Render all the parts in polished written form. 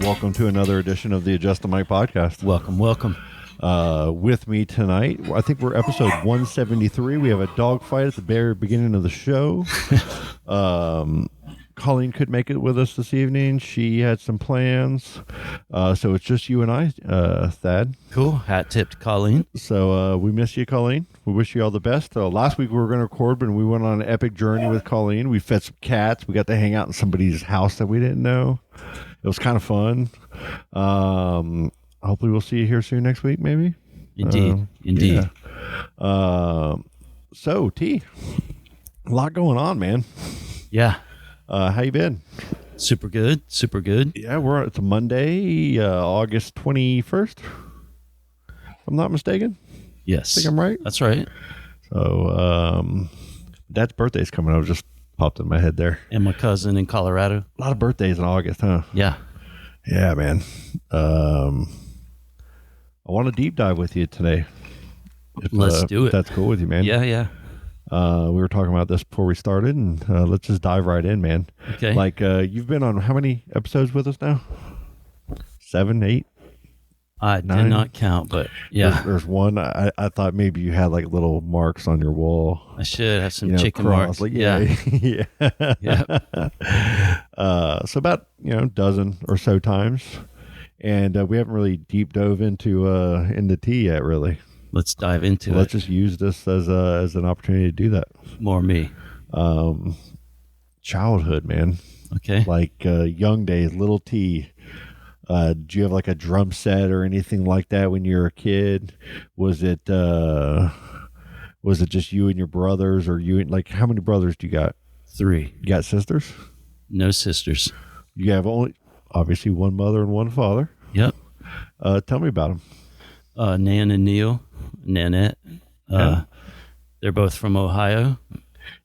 Welcome to another edition of the Adjust the Mic podcast. Welcome. With me tonight, I think we're episode 173. We have a dogfight at the very beginning of the show. Colleen could make it with us this evening. She had some plans. So it's just you and I, Thad. Cool. Hat tip to Colleen. So we miss you, Colleen. We wish you all the best. Last week we were going to record, but we went on an epic journey with Colleen. We fed some cats. We got to hang out in somebody's house that we didn't know. It was kind of fun. Hopefully we'll see you here soon next week, maybe. Indeed. Yeah. So, T, a lot going on, man. Yeah. How you been? Super good. Yeah, it's a Monday, August 21st. If I'm not mistaken. Yes. I think I'm right. That's right. So, Dad's birthday's coming up. Just popped in my head there. And my cousin in Colorado. A lot of birthdays in August, huh? Yeah. Yeah, man. I want to deep dive with you today. Let's do it. If that's cool with you, man. Yeah. We were talking about this before we started, and let's just dive right in, man. Okay. Like, you've been on how many episodes with us now? 7, 8? I 9? did not count, but yeah. There's one. I thought maybe you had like little marks on your wall. I should have some You know, chicken cross, marks. like, Yeah. yeah. So about, dozen or so times. And we haven't really deep dove into tea yet, really. Let's dive into it. Let's just use this as an opportunity to do that. More me. Childhood, man. Okay. Like young days, little T. Do you have like a drum set or anything like that when you were a kid? Was it just you and your brothers, or like how many brothers do you got? 3. You got sisters? No sisters. You have obviously one mother and one father. Yep. Tell me about them. Nan and Neil. Nanette. They're both from Ohio.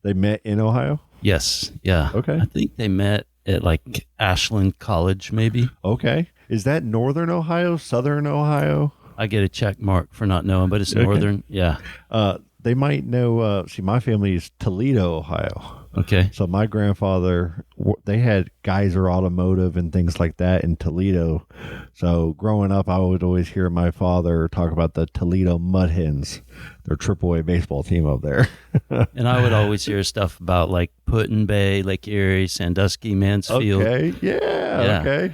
They met in Ohio? Yes. Yeah. Okay. I think they met at like Ashland College, maybe. Okay. Is that Northern Ohio, Southern Ohio? I get a check mark for not knowing, but it's Okay. Northern. Yeah. They might know. See, my family is Toledo, Ohio. Okay. So my grandfather, they had Geyser Automotive and things like that in Toledo. So growing up, I would always hear my father talk about the Toledo Mud Hens, their AAA baseball team up there. And I would always hear stuff about like Put-in Bay, Lake Erie, Sandusky, Mansfield. Okay. Yeah. Okay.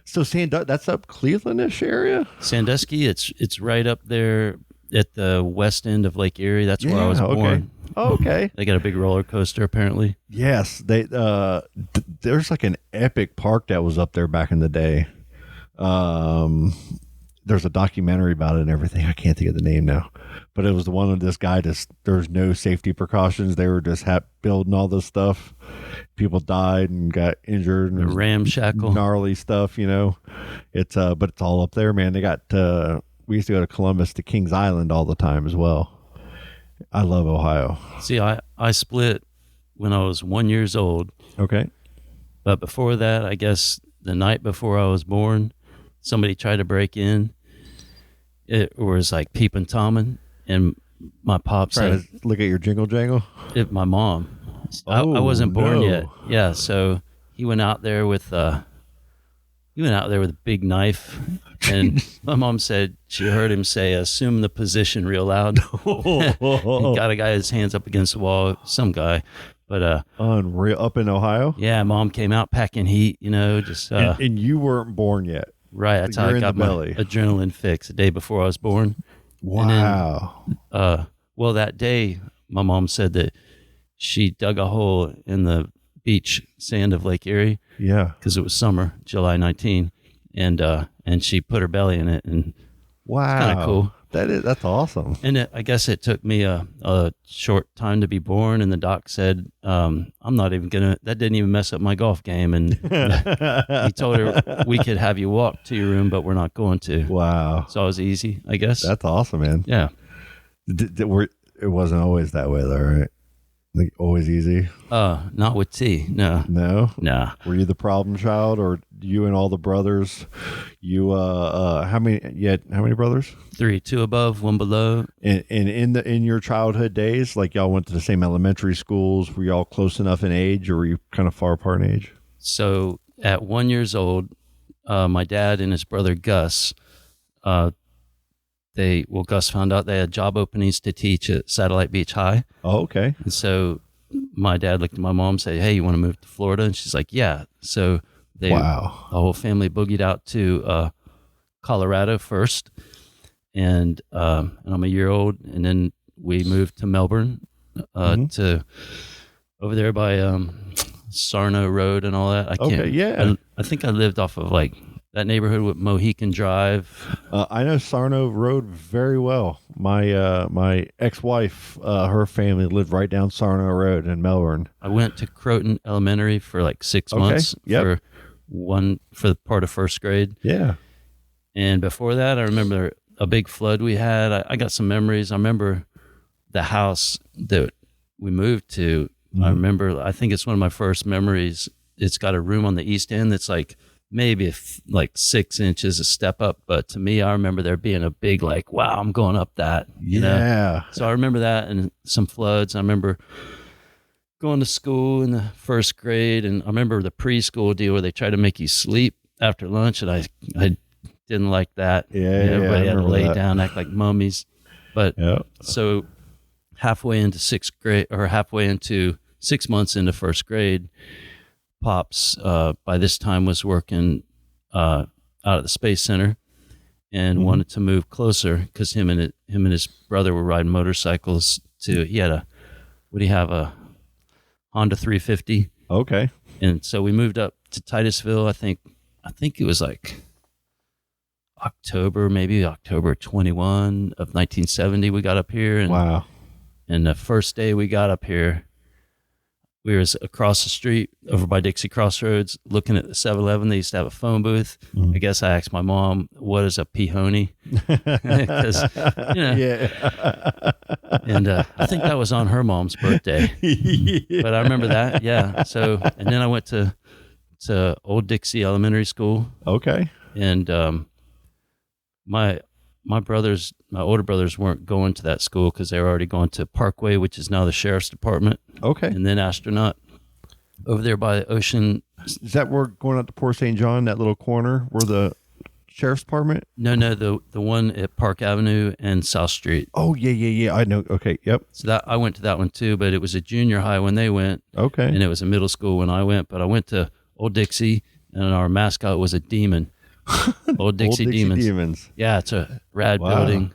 So that's up Cleveland-ish area? Sandusky, it's right up there at the west end of Lake Erie. That's where I was born. Oh, okay. They got a big roller coaster, apparently. Yes, they. There's like an epic park that was up there back in the day. There's a documentary about it and everything. I can't think of the name now, but it was the one of this guy. There's no safety precautions. They were just building all this stuff. People died and got injured and ramshackle, gnarly stuff. It's but it's all up there, man. They got. We used to go to Columbus to Kings Island all the time as well. I love Ohio. See, I split when I was 1 year old. Okay. But before that, I guess the night before I was born, somebody tried to break in. It was like peeping Tomming, and my pop said, Trying to look at your jingle jangle? My mom. I wasn't born yet. Yeah, so he went out there with a big knife, and my mom said she heard him say, "Assume the position," real loud. He got a guy his hands up against the wall, some guy. But unreal. Up in Ohio? Yeah, Mom came out packing heat, just and you weren't born yet. Right, that's how I got my adrenaline fix the day before I was born. Wow. Then, well, that day, my mom said that she dug a hole in the beach sand of Lake Erie. Yeah. Because it was summer, July 19, and she put her belly in it, and wow, it's kind of cool. That's awesome. And I guess it took me a short time to be born, and the doc said, I'm not even that didn't even mess up my golf game. And he told her, we could have you walk to your room, but we're not going to. Wow. So it was easy, I guess. That's awesome, man. Yeah. It wasn't always that way, though, right? Like always easy? Not with T. No. No? Nah. Were you the problem child, or you and all the brothers? You how many brothers? 3, 2 above, 1 below. And in your childhood days, like y'all went to the same elementary schools, were y'all close enough in age, or were you kind of far apart in age? So at 1 year old, my dad and his brother Gus, Gus found out they had job openings to teach at Satellite Beach High. Oh, okay. And so my dad looked at my mom and said, "Hey, you want to move to Florida?" And she's like, "Yeah." So the whole family boogied out to Colorado first, and I'm a year old, and then we moved to Melbourne, to over there by Sarno Road and all that. I think I lived off of like that neighborhood with Mohican Drive. I know Sarno Road very well. My ex-wife, her family lived right down Sarno Road in Melbourne. I went to Croton Elementary for like 6 months for part of first grade. Yeah. And before that, I remember a big flood we had. I got some memories. I remember the house that we moved to. I think it's one of my first memories. It's got a room on the east end that's like maybe like 6 inches a step up. But to me, I remember there being a big like, wow, I'm going up that. You know? So I remember that and some floods. I remember going to school in the first grade. And I remember the preschool deal where they try to make you sleep after lunch. And I didn't like that. Everybody had to lay down, act like mummies. But so halfway into 6 months into first grade, Pops by this time was working out at the Space Center and wanted to move closer because him and his brother were riding motorcycles he had a Honda 350. Okay. And so we moved up to Titusville. I think it was like October 21 of 1970 we got up here. And, wow. And the first day we got up here, we were across the street over by Dixie Crossroads looking at the 7-Eleven. They used to have a phone booth. I guess I asked my mom, what is a pee-honey? Because, and I think that was on her mom's birthday. But I remember that, yeah. So, and then I went to Old Dixie Elementary School. Okay. And my older brothers weren't going to that school because they were already going to Parkway, which is now the Sheriff's Department. Okay. And then Astronaut over there by the ocean. Is that where going out to Port St. John, that little corner where the Sheriff's Department? No, the one at Park Avenue and South Street. Oh, yeah. I know. Okay. Yep. So I went to that one too, but it was a junior high when they went. Okay. And it was a middle school when I went, but I went to Old Dixie and our mascot was a demon. Old Dixie Demons. Yeah, it's a rad building.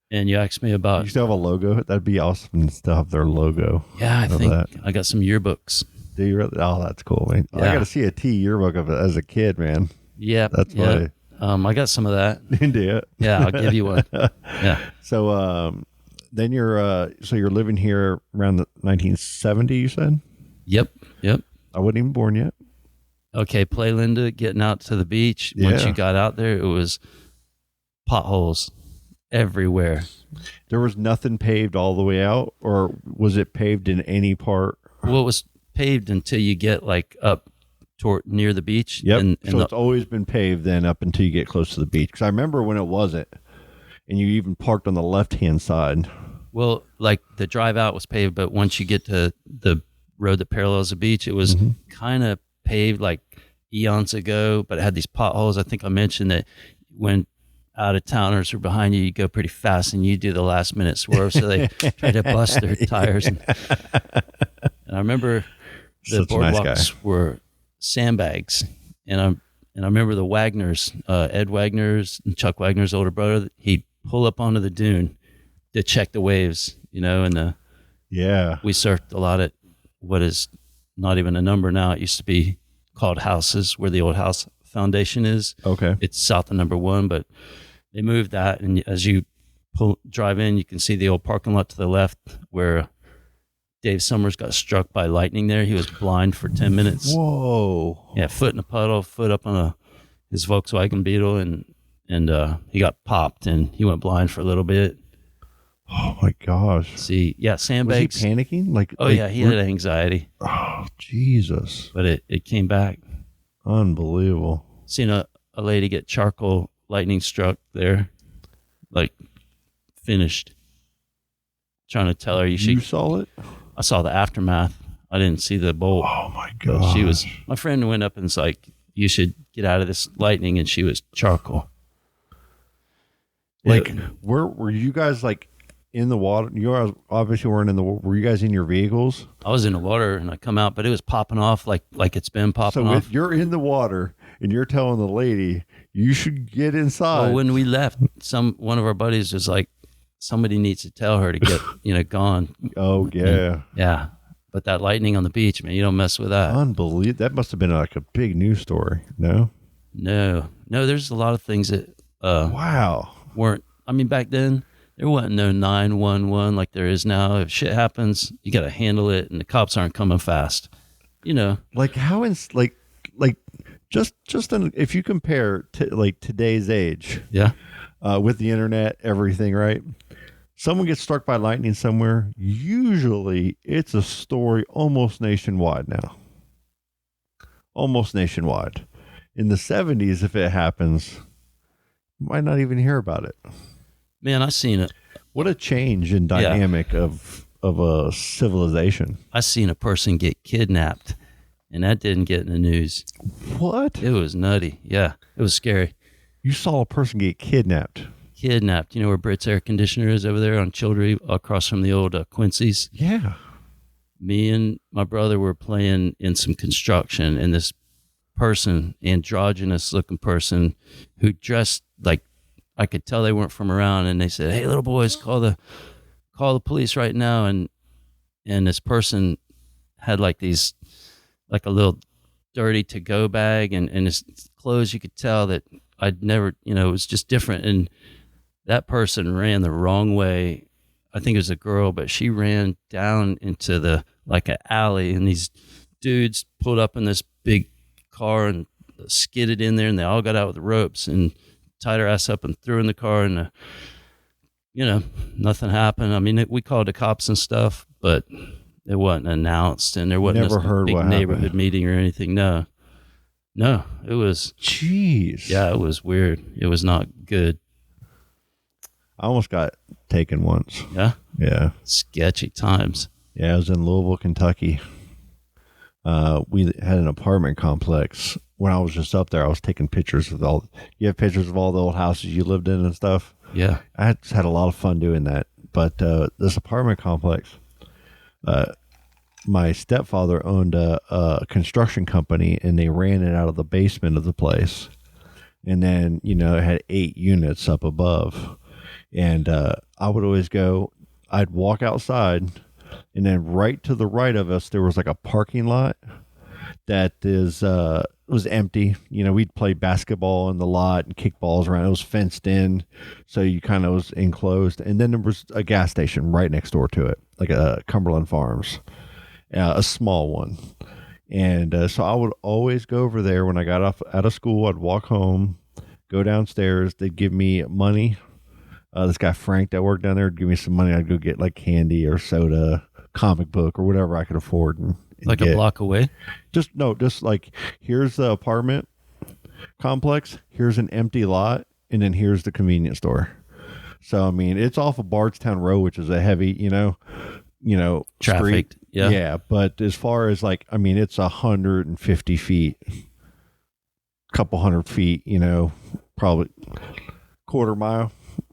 And you asked me about... You still have a logo? That'd be awesome to still have their logo. Yeah, I think I got some yearbooks. Do you really? Oh, that's cool, man. Yeah. I got to see a T yearbook of it as a kid, man. Yeah. That's funny. I got some of that. You do it? Yeah, I'll give you one. Yeah. So then you're living here around the 1970, you said? Yep. I wasn't even born yet. Okay, Play Linda, getting out to the beach. Yeah. Once you got out there, it was potholes everywhere. There was nothing paved all the way out, or was it paved in any part? Well, it was paved until you get like up toward near the beach. Yep. So it's always been paved then up until you get close to the beach. Because I remember when it wasn't, and you even parked on the left-hand side. Well, like the drive out was paved, but once you get to the road that parallels the beach, it was kind of paved like eons ago, but it had these potholes. I think I mentioned that when out-of-towners are behind you, you go pretty fast and you do the last-minute swerve, so they try to bust their tires. And I remember the boardwalks were sandbags, and I remember the Wagners, Ed Wagner's and Chuck Wagner's older brother. He'd pull up onto the dune to check the waves, and we surfed a lot at what is not even a number now. It used to be called Houses, where the old house foundation is. Okay. It's south of number 1, but they moved that. And as you drive in, you can see the old parking lot to the left where Dave Summers got struck by lightning there. He was blind for 10 minutes. Whoa. Yeah. Foot in a puddle, foot up on his Volkswagen Beetle. And he got popped and he went blind for a little bit. Oh my gosh. See, yeah, sandbags. Was he panicking? Yeah, he had anxiety. Oh, Jesus. But it came back. Unbelievable. Seen a lady get charcoal lightning struck there, like finished. Trying to tell her you saw it? I saw the aftermath. I didn't see the bolt. Oh my God. My friend went up and was like, you should get out of this lightning. And she was charcoal. Like, were you guys like in the water? You guys obviously weren't in the water. Were you guys in your vehicles? I was in the water and I come out, but it was popping off like it's been popping off. So you're in the water and you're telling the lady you should get inside. Well, when we left, one of our buddies was like, somebody needs to tell her to get, gone. Oh, yeah. And, yeah. But that lightning on the beach, man, you don't mess with that. Unbelievable. That must have been like a big news story. No? No, there's a lot of things that wow. weren't. I mean, back then, there wasn't no 911 like there is now. If shit happens, you got to handle it, and the cops aren't coming fast. Like how if you compare to like today's age, yeah, with the internet, everything, right? Someone gets struck by lightning somewhere. Usually, it's a story almost nationwide now. Almost nationwide. In the 70s, if it happens, you might not even hear about it. Man, I seen it. What a change in dynamic of a civilization. I seen a person get kidnapped, and that didn't get in the news. What? It was nutty. Yeah, it was scary. You saw a person get kidnapped. Kidnapped. You know where Britt's air conditioner is over there on Childry, across from the old Quincy's? Yeah. Me and my brother were playing in some construction, and this person, androgynous looking person, who dressed like, I could tell they weren't from around, and they said, "Hey, little boys, call the police right now." And this person had like a little dirty to-go bag, and his clothes, you could tell that I'd never, it was just different. And that person ran the wrong way. I think it was a girl, but she ran down into like an alley, and these dudes pulled up in this big car and skidded in there, and they all got out with the ropes and tied her ass up and threw her in the car, and nothing happened. I mean, we called the cops and stuff, but it wasn't announced, and there wasn't a big neighborhood meeting or anything. No, it was. Jeez. Yeah, it was weird. It was not good. I almost got taken once. Yeah? Yeah. Sketchy times. Yeah, I was in Louisville, Kentucky. We had an apartment complex. When I was just up there, I was taking pictures of you have pictures of all the old houses you lived in and stuff? Yeah. I just had a lot of fun doing that. But this apartment complex, my stepfather owned a construction company, and they ran it out of the basement of the place. And then, it had 8 units up above. And I would always I'd walk outside, and then right to the right of us, there was like a parking lot that was empty. We'd play basketball in the lot and kick balls around. It was fenced in, so you kind of was enclosed. And then there was a gas station right next door to it, like a Cumberland Farms, a small one. And so I would always go over there when I got out of school. I'd walk home, go downstairs. They'd give me money. This guy Frank that worked down there would give me some money. I'd go get like candy or soda, comic book, or whatever I could afford. And like a block away? Just like, here's the apartment complex, here's an empty lot, and then here's the convenience store. So, I mean, it's off of Bardstown Road, which is a heavy, traffic. Street. Yeah. Yeah. But as far as like, I mean, it's 150 feet, couple hundred feet, probably quarter mile.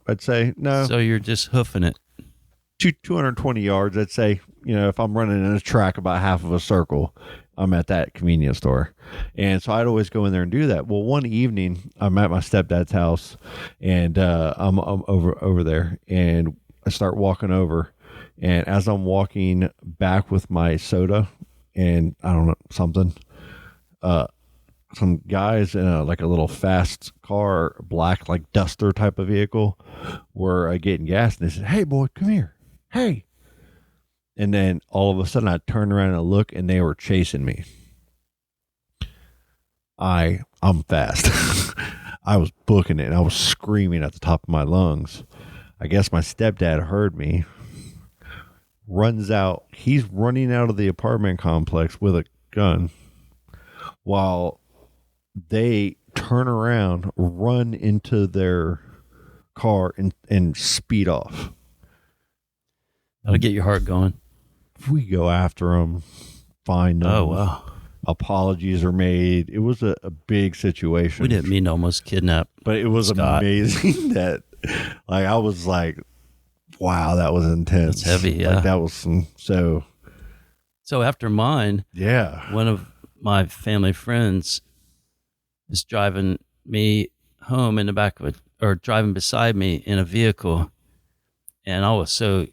I'd say. No. So you're just hoofing it. 220 yards, I'd say. If I'm running in a track about half of a circle, I'm at that convenience store. And so I'd always go in there and do that. Well, one evening, I'm at my stepdad's house, and I'm over there, and I start walking over. And as I'm walking back with my soda and I don't know, something, some guys in a little fast car, black, like Duster type of vehicle, were getting gas, and they said, "Hey boy, come here. Hey." And then all of a sudden I turned around and look, and they were chasing me. I'm fast. I was booking it, and I was screaming at the top of my lungs. I guess my stepdad heard me, runs out. He's running out of the apartment complex with a gun, while they turn around, run into their car, and speed off. That'll get your heart going. We go after them, find them. Oh, wow. apologies are made. It was a big situation. We didn't mean to almost kidnap, but it was Scott. amazing that, like, I was like, wow, that was intense. It's heavy, yeah. Like, that was so after mine, yeah. one of my family friends is driving me home in the back of or driving beside me in a vehicle, and I was so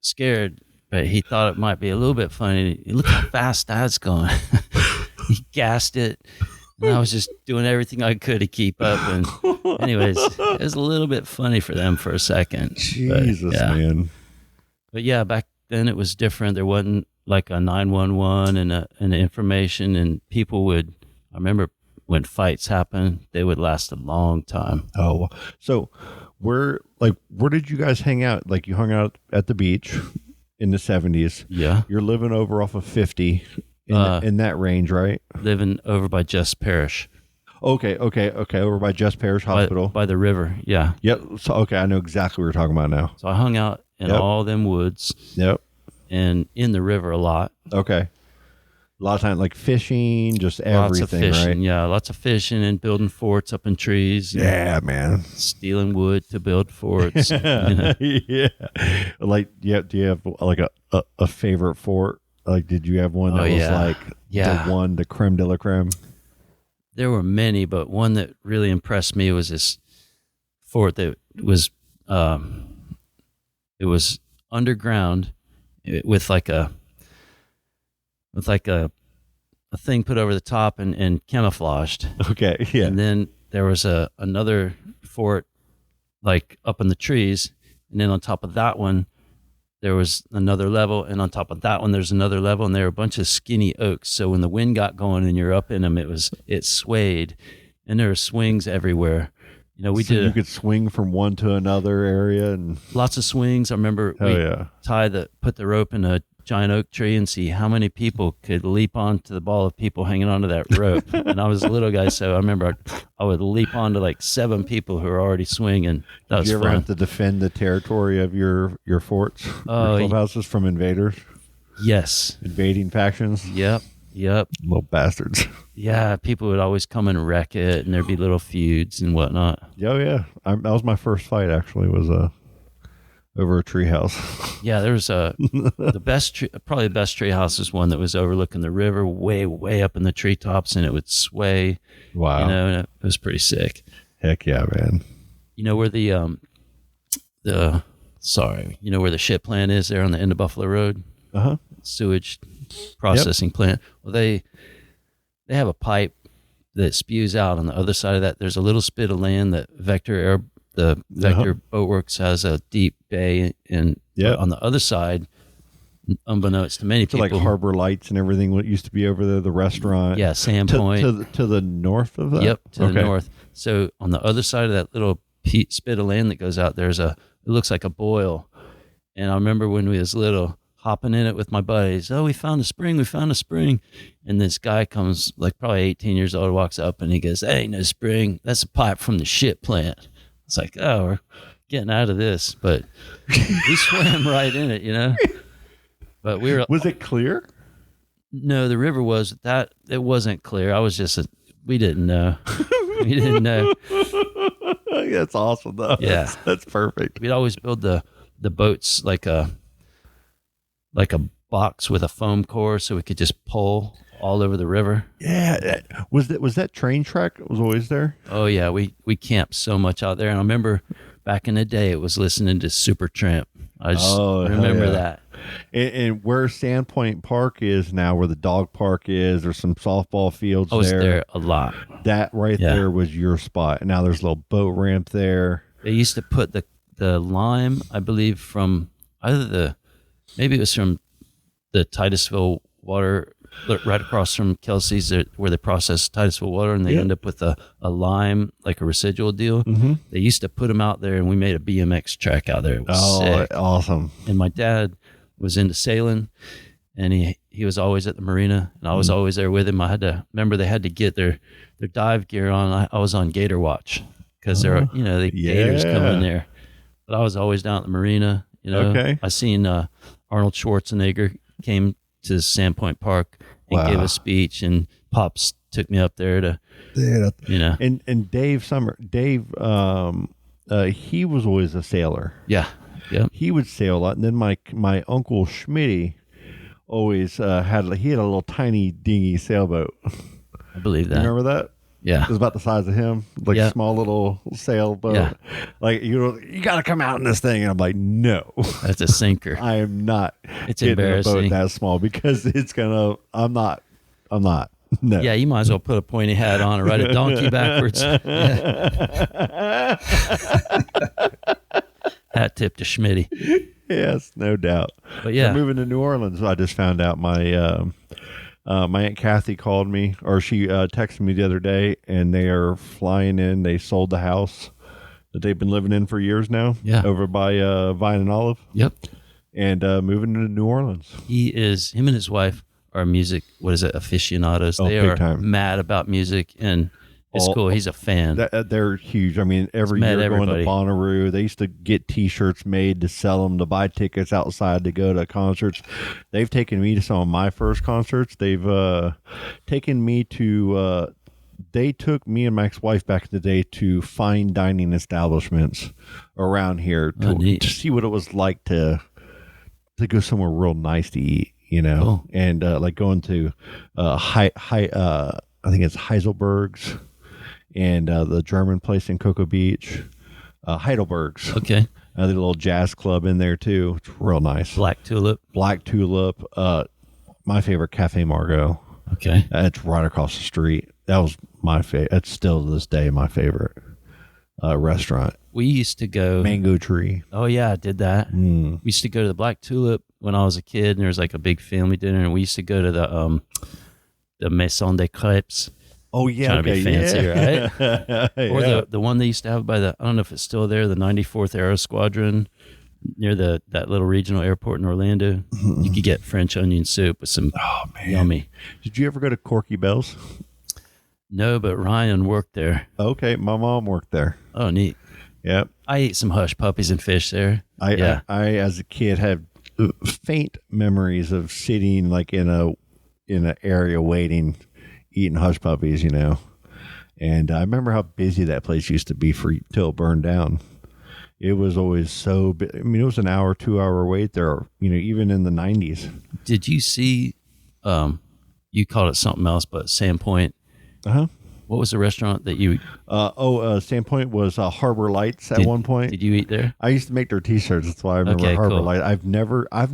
scared, but he thought it might be a little bit funny. Look how fast Dad's going. He gassed it, and I was just doing everything I could to keep up. And anyways, it was a little bit funny for them for a second. Jesus, man. But yeah, back then it was different. There wasn't like a 911 and information, and people would, I remember when fights happened, they would last a long time. Oh, so where did you guys hang out? Like, you hung out at the beach in the 70s. Yeah. You're living over off of 50 in that range, right? Living over by Just Parish. Okay. Over by Just Parish Hospital. By the river, yeah. Yep. So, okay, I know exactly what you're talking about now. So I hung out in all them woods. Yep. And in the river a lot. Okay. A lot of time, like fishing, just everything, lots of fishing, right? Yeah, lots of fishing and building forts up in trees. Yeah, man. Stealing wood to build forts. Yeah. Like, do you have like a favorite fort? Like, did you have one that was like the creme de la creme? There were many, but one that really impressed me was this fort that was, it was underground with like a thing put over the top and camouflaged. Okay, yeah. And then there was another fort like up in the trees, and then on top of that one there was another level, and on top of that one there's another level, and there were a bunch of skinny oaks. So when the wind got going and you're up in them, it swayed, and there were swings everywhere. You know, you could swing from one to another area, and lots of swings. I remember put the rope in a giant oak tree and see how many people could leap onto the ball of people hanging onto that rope. And I was a little guy, so I remember I would leap onto like 7 people who were already swinging. That was Did you ever fun. have to defend the territory of your forts, your clubhouses from invaders? Yes. Invading factions? Yep. Little bastards. Yeah, people would always come and wreck it, and there'd be little feuds and whatnot. Oh, yeah. That was my first fight, actually, was over a treehouse. Yeah, there was probably the best treehouse is one that was overlooking the river, way, way up in the treetops, and it would sway. Wow. You know, and it was pretty sick. Heck yeah, man. You know where you know where the ship plant is there on the end of Buffalo Road? Uh-huh. Sewage processing plant. Well, they have a pipe that spews out on the other side of that. There's a little spit of land that Vector Boatworks has a deep bay, and on the other side, unbeknownst to many people, like Harbor Lights and everything. What used to be over there, the restaurant. Yeah, Sandpoint. To the north of that. Yep, to the north. So on the other side of that little spit of land that goes out, it looks like a boil. And I remember when we was little, hopping in it with my buddies. Oh, we found a spring. And this guy comes, like probably 18 years old, walks up and he goes, "Hey, no spring. That's a pipe from the ship plant." It's like, oh, we're getting out of this. But we swam right in it, you know. But Was it clear? No, the river was that. It wasn't clear. I was just we didn't know. We didn't know. That's awesome, though. Yeah, that's perfect. We'd always build the boats like a box with a foam core, so we could just pull all over the river. Yeah, was that train track was always there? Oh yeah, we camped so much out there, and I remember back in the day it was listening to Supertramp. I just remember that. And where Sandpoint Park is now, where the dog park is, there's some softball fields. I was there a lot. That there was your spot. And now there's a little boat ramp there. They used to put the lime, I believe, from maybe it was from the Titusville water, right across from Kelsey's, where they process Titusville water, and they end up with a lime, like a residual deal. Mm-hmm. They used to put them out there, and we made a BMX track out there. It was sick. Awesome. And my dad was into sailing, and he was always at the marina, and I was always there with him. They had to get their dive gear on. I was on Gator Watch because there are, the gators come in there. But I was always down at the marina. You know, I seen Arnold Schwarzenegger came to Sandpoint Park and Wow. give a speech, and Pops took me up there to, And Dave he was always a sailor. yeah. He would sail a lot, and then my uncle Schmitty always had a little tiny dingy sailboat. I believe that. You remember that? Yeah. It was about the size of him, like Yeah. small little sailboat. Yeah. Like you got to come out in this thing, and I'm like, no, That's a sinker. I am not. It's getting a boat embarrassing. that small because it's gonna. I'm not. No. Yeah, you might as well put a pointy hat on and ride a donkey backwards. Hat tip to Schmitty. Yes, no doubt. But yeah. I'm moving to New Orleans. I just found out my Aunt Kathy called me, or she texted me the other day, and they are flying in. They sold the house that they've been living in for years now. Yeah. Over by Vine and Olive. Yep. And moving to New Orleans. Him and his wife are music, aficionados. They big are time. mad about music, and it's cool. He's a fan. They're huge. I mean, every year going to Bonnaroo, they used to get T-shirts made to sell them, to buy tickets outside to go to concerts. They've taken me to some of my first concerts. They've taken me to. They took me and my ex-wife back in the day to fine dining establishments around here to see what it was like to go somewhere real nice to eat. Cool. And like going to I think it's Heiselberg's. And the German place in Cocoa Beach, Heidelberg's. Okay. The little jazz club in there too. It's real nice. Black Tulip. My favorite, Cafe Margot. Okay. It's right across the street. That was my favorite. It's still to this day my favorite restaurant. We used to go. Mango Tree. Oh yeah, I did that. We used to go to the Black Tulip when I was a kid, and there was like a big family dinner, and we used to go to the Maison des Crêpes. Oh yeah, trying to be fancy, right? Or Yeah. the one they used to have by I don't know if it's still there, the 94th Aero Squadron near that little regional airport in Orlando. You could get French onion soup with some yummy. Did you ever go to Corky Bell's? No, but Ryan worked there. Okay, my mom worked there. Oh, neat. Yep. I ate some hush puppies and fish there. I as a kid had faint memories of sitting like in an area waiting, eating hush puppies, and I remember how busy that place used to be till it burned down. It was always so it was an 2-hour wait there, even in the 90s. Did you see you called it something else, but Sandpoint? What was the restaurant that you Sandpoint was Harbor Lights at one point. Did you eat there? I used to make their t-shirts. That's why I remember Harbor Lights. I've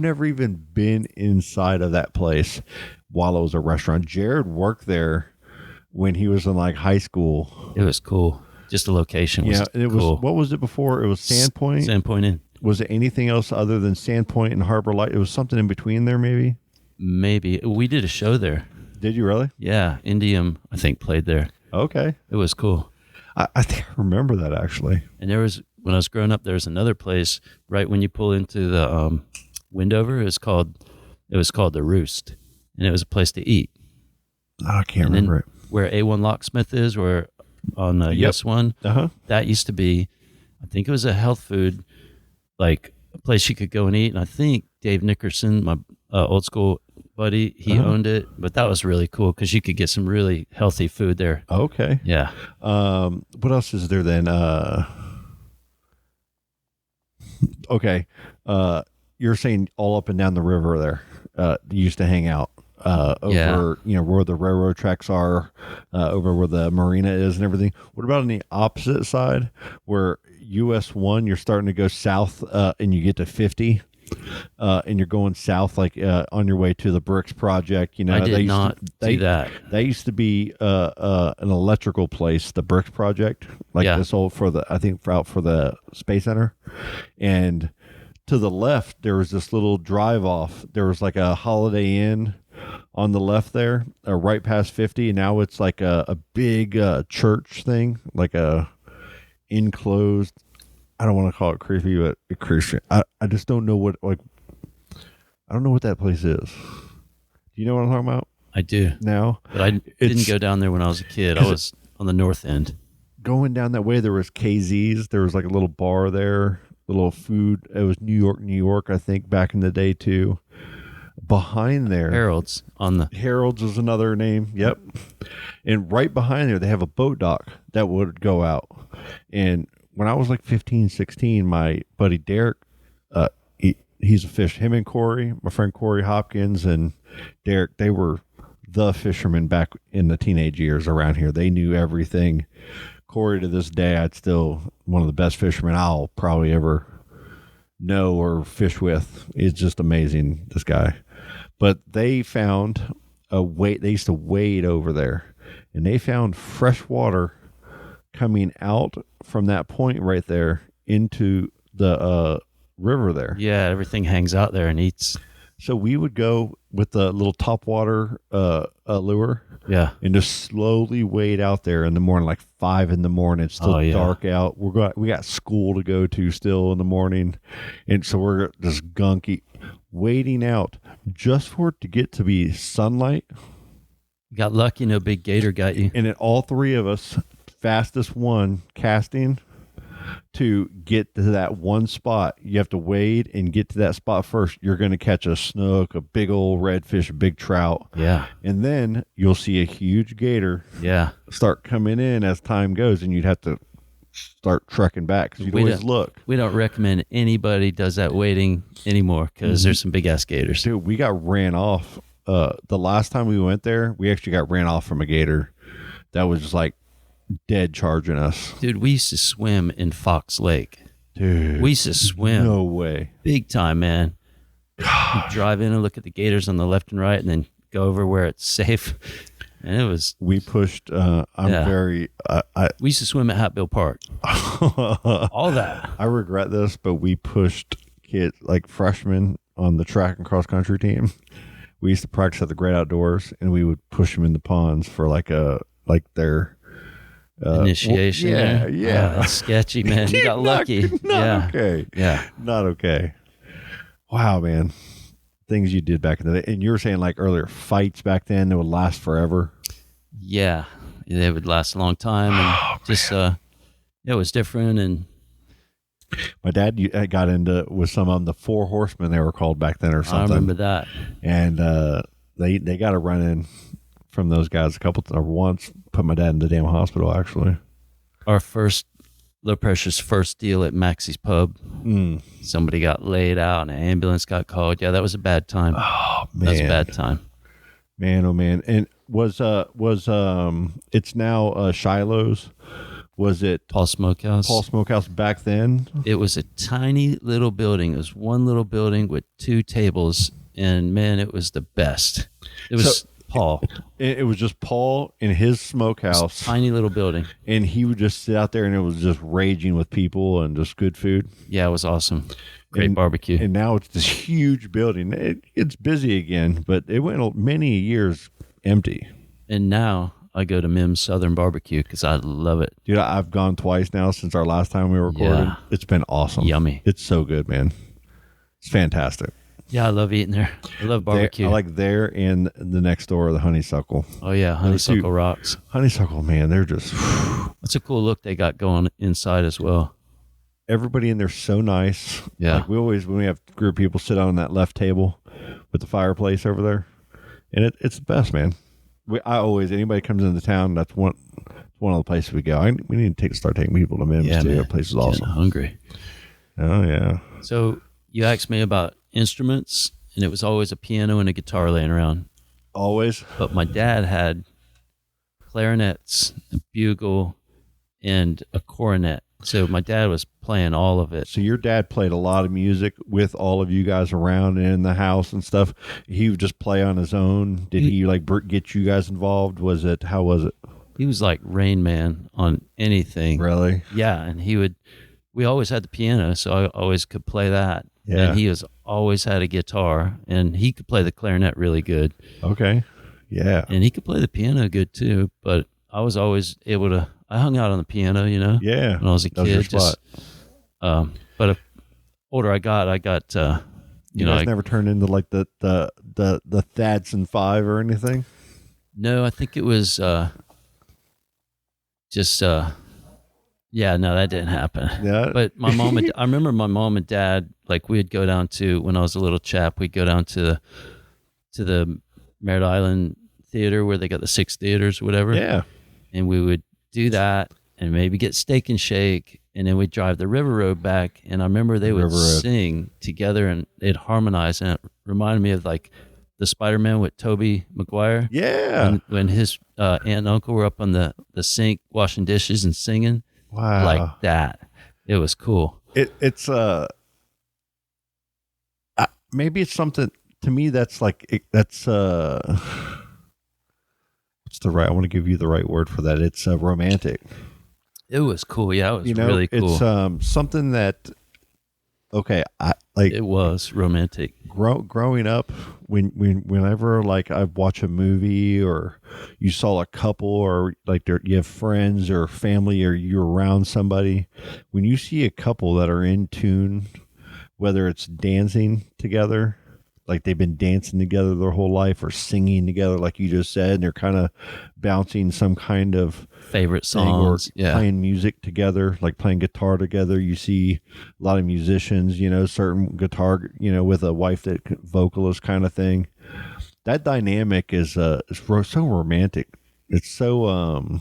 never even been inside of that place while it was a restaurant. Jared worked there when he was in like high school. It was cool. Just the location was it cool. was. What was it before? It was Sandpoint. Sandpoint Inn. Was it anything else other than Sandpoint and Harbor Light? It was something in between there, maybe. Maybe we did a show there. Did you really? Yeah, Indium I think played there. Okay, it was cool. I think I remember that actually. And there was when I was growing up, there was another place right when you pull into the Windover. It was called the Roost, and it was a place to eat. Oh, I can't remember it. Where A1 Locksmith is, where on US 1, that used to be, I think it was a health food, like a place you could go and eat. And I think Dave Nickerson, my old school buddy, he owned it. But that was really cool because you could get some really healthy food there. Okay. Yeah. What else is there then? Okay. You're saying all up and down the river there. You used to hang out. Over where the railroad tracks are, over where the marina is and everything. What about on the opposite side where US 1 you're starting to go south and you get to 50 and you're going south like on your way to the Bricks project, I did not do that. That used to be an electrical place, the Bricks project, like this old out for the Space Center. And to the left there was this little drive off. There was like a Holiday Inn on the left there, right past 50, and now it's like a big church thing, like a enclosed. I don't want to call it creepy, but a Christian. I just don't know what I don't know what that place is. Do you know what I'm talking about? I do now, but I didn't go down there when I was a kid. I was on the north end. Going down that way, there was KZ's. There was like a little bar there, a little food. It was New York, I think, back in the day too. behind there, Harold's on the Harold's is another name. Yep. And right behind there, they have a boat dock that would go out. And when I was like 15, 16, my buddy Derek, he's a fish. Him and Corey, my friend Corey Hopkins and Derek, they were the fishermen back in the teenage years around here. They knew everything. Corey, to this day, I'd still one of the best fishermen I'll probably ever know or fish with. It's just amazing, this guy. But they found they used to wade over there, and they found fresh water coming out from that point right there into the river there. Yeah, everything hangs out there and eats. So we would go with the little topwater lure, and just slowly wade out there in the morning, like 5 a.m. It's still dark out. We got school to go to still in the morning, and so we're just gunky wading out just for it to get to be sunlight. You got lucky, no big gator got you. And then all three of us, fastest one casting to get to that one spot. You have to wade and get to that spot first. You're going to catch a snook, a big old redfish, a big trout. Yeah. And then you'll see a huge gator start coming in as time goes, and you'd have to start trekking back because you'd always look. We don't recommend anybody does that wading anymore because there's some big ass gators. Dude, we got ran off. The last time we went there, we actually got ran off from a gator that was just like dead charging us. Dude, we used to swim in Fox Lake. Dude, we used to swim. No way. Big time, man. Drive in and look at the gators on the left and right, and then go over where it's safe. And it was. We pushed. We used to swim at Hatfield Park. All that. I regret this, but we pushed kids like freshmen on the track and cross country team. We used to practice at the Great Outdoors, and we would push them in the ponds for their initiation. Yeah. That's sketchy, man. You got lucky. Not okay. Yeah. Not okay. Wow, man. Things you did back in the day. And you were saying like earlier, fights back then that would last forever. Yeah. They would last a long time. And it was different. And my dad got into with some of them, the 4 horsemen they were called back then or something. I remember that. And they got a run in from those guys once. Put my dad in the damn hospital, actually. Our low pressure's first deal at Maxie's Pub. Somebody got laid out and an ambulance got called. Yeah, that was a bad time. Oh, man. That was a bad time. Man, oh, man. And it's now Shiloh's. Was it Paul Smokehouse? Paul Smokehouse back then? It was a tiny little building. It was one little building with 2 tables, and man, it was the best. It was Paul. It was just Paul in his smokehouse. Tiny little building. And he would just sit out there, and it was just raging with people and just good food. Yeah, it was awesome. Great barbecue. And now it's this huge building. It's busy again, but it went many years empty. And now I go to Mim's Southern Barbecue because I love it. Dude, I've gone twice now since our last time we were recording. Yeah. It's been awesome. Yummy. It's so good, man. It's fantastic. Yeah, I love eating there. I love barbecue. I like there and the next door, the Honeysuckle. Oh, yeah. Honeysuckle rocks. Honeysuckle, man, they're just... That's a cool look they got going inside as well. Everybody in there's so nice. Yeah. Like we always, when we have a group of people sit on that left table with the fireplace over there, and it's the best, man. Anybody comes into town, that's one of the places we go. We need to start taking people to Mims too. That place is awesome. Hungry. Oh yeah. So you asked me about instruments, and it was always a piano and a guitar laying around. Always. But my dad had clarinets, a bugle, and a cornet. So my dad was playing all of it. So your dad played a lot of music with all of you guys around and in the house and stuff. He would just play on his own. Did he like get you guys involved? How was it? He was like Rain Man on anything. Really? Yeah. And we always had the piano, so I always could play that. Yeah. And he always had a guitar, and he could play the clarinet really good. Okay. Yeah. And he could play the piano good too, but I was always able to, I hung out on the piano, Yeah. when I was a kid. That was your spot. But the older I got, you guys never turned into like the Thadson 5 or anything? No, I think it was no, that didn't happen. Yeah. But I remember my mom and dad, like we'd go down to, when I was a little chap, we'd go down to to the Merritt Island Theater where they got the 6 theaters or whatever. Yeah. And we would do that and maybe get Steak and Shake, and then we'd drive the River Road back. And I remember they would sing together and they'd harmonize, and it reminded me of like the Spider-Man with Tobey Maguire. Yeah. When his aunt and uncle were up on the sink washing dishes and singing. Wow. Like that. It was cool. It's maybe it's something to me that's like what's the right, I want to give you the right word for that. It's romantic. It was cool. Yeah, it was really cool. It's something that it was romantic. Growing up, whenever like I watch a movie or you saw a couple or like you have friends or family or you're around somebody, when you see a couple that are in tune, whether it's dancing together, like they've been dancing together their whole life, or singing together, like you just said, and they're kind of bouncing some kind of favorite songs, or playing music together, like playing guitar together. You see a lot of musicians, certain guitar, with a wife that vocalist kind of thing. That dynamic is so romantic. It's so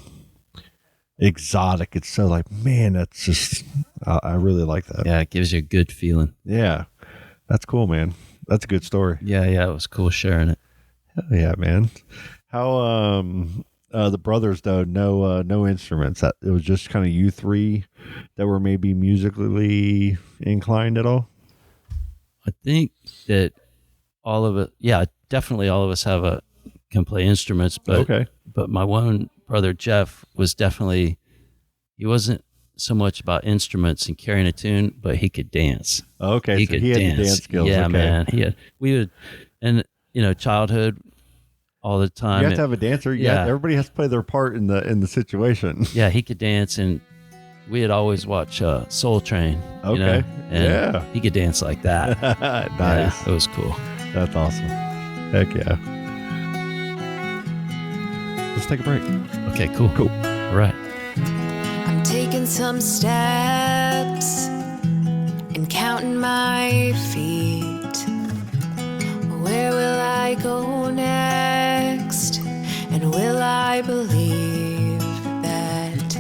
exotic. It's so like, man, that's just, I really like that. Yeah, it gives you a good feeling. Yeah, that's cool, man. That's a good story. Yeah, it was cool sharing it. Hell yeah, man. How the brothers though, no instruments. It was just kind of you three that were maybe musically inclined at all. I think that all of it. Yeah, definitely all of us can play instruments. But But my one brother Jeff was definitely, he wasn't so much about instruments and carrying a tune, but he could dance. Okay, he had the dance skills. Yeah, okay. Man. We would, and childhood, all the time. You have to have a dancer. Everybody has to play their part in the situation. Yeah, he could dance, and we had always watch Soul Train. Okay, and he could dance like that. Nice. Yeah, it was cool. That's awesome. Heck yeah. Let's take a break. Okay, cool. All right. I'm taking some steps and counting my feet. Where will I go next? And will I believe that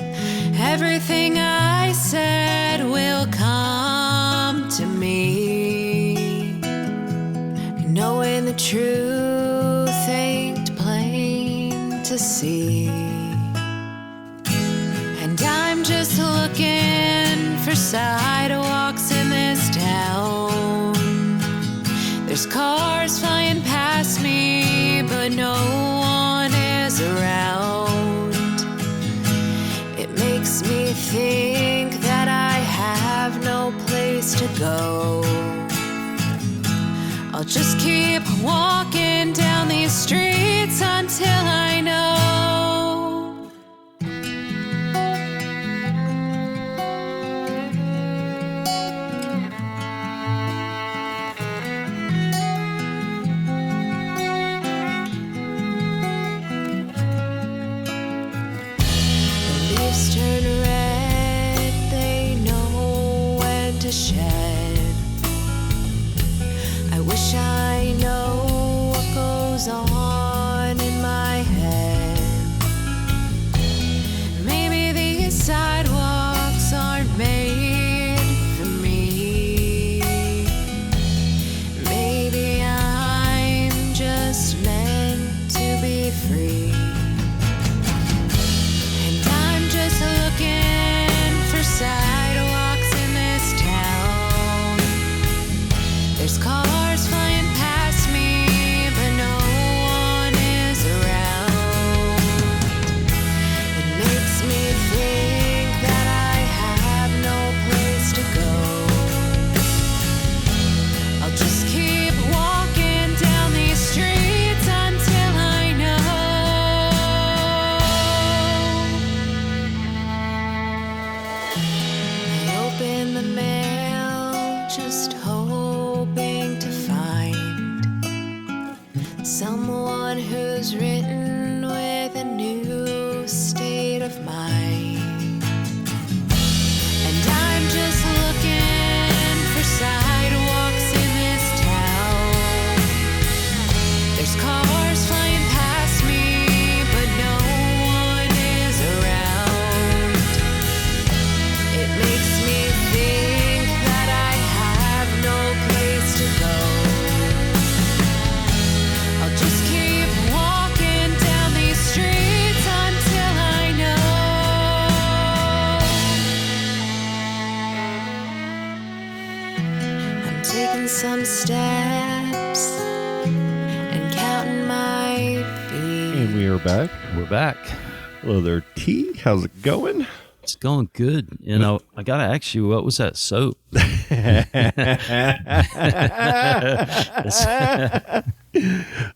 everything I said will come to me? Knowing the truth ain't plain to see. And I'm just looking for sidewalks in this town. There's cars flying past me, but no one is around. It makes me think that I have no place to go. I'll just keep walking down these streets until I know. Turn red, they know when to shed. I wish I know what goes on in my head. Maybe these sidewalks aren't made for me. Maybe I'm just meant to be free. Sidewalks in this town. There's cars flying past me, but no one is around. It makes me think that I have no place to go. I'll just keep walking down these streets until I know. Open the mail, just hoping to find someone who's written with a new state of mind. And I'm just looking for sidewalks in this town. There's are back. We're back. Hello there, T. How's it going? It's going good. You know, I got to ask you, what was that soap?